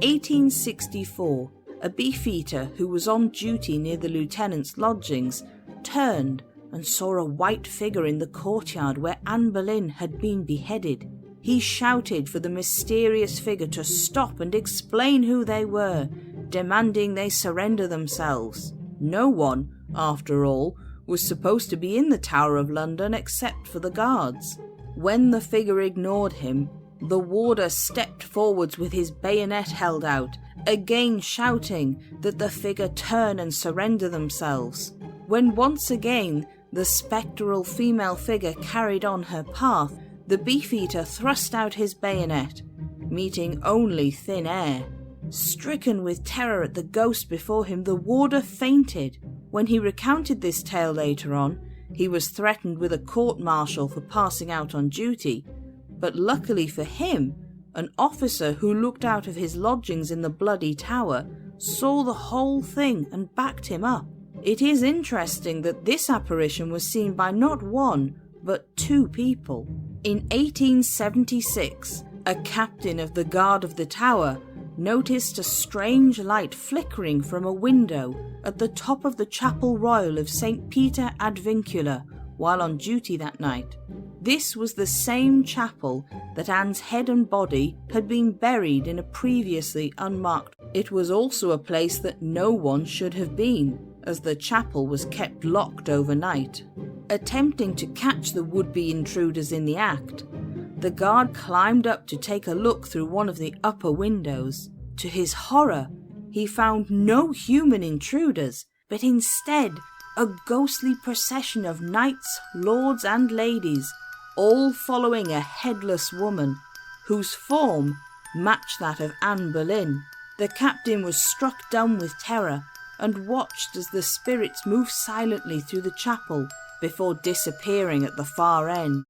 1864, a beefeater who was on duty near the lieutenant's lodgings turned and saw a white figure in the courtyard where Anne Boleyn had been beheaded. He shouted for the mysterious figure to stop and explain who they were, demanding they surrender themselves. No one, after all, was supposed to be in the Tower of London except for the guards. When the figure ignored him, the warder stepped forwards with his bayonet held out, again shouting that the figure turn and surrender themselves. When once again the spectral female figure carried on her path, the beefeater thrust out his bayonet, meeting only thin air. Stricken with terror at the ghost before him, the warder fainted. When he recounted this tale later on, he was threatened with a court-martial for passing out on duty, but luckily for him, an officer who looked out of his lodgings in the bloody tower saw the whole thing and backed him up. It is interesting that this apparition was seen by not one, but two people. In 1876, a captain of the guard of the tower noticed a strange light flickering from a window at the top of the Chapel Royal of St. Peter ad Vincula while on duty that night. This was the same chapel that Anne's head and body had been buried in a previously unmarked. It was also a place that no one should have been, as the chapel was kept locked overnight. Attempting to catch the would-be intruders in the act, the guard climbed up to take a look through one of the upper windows. To his horror, he found no human intruders, but instead a ghostly procession of knights, lords and ladies, all following a headless woman, whose form matched that of Anne Boleyn. The captain was struck dumb with terror and watched as the spirits moved silently through the chapel before disappearing at the far end.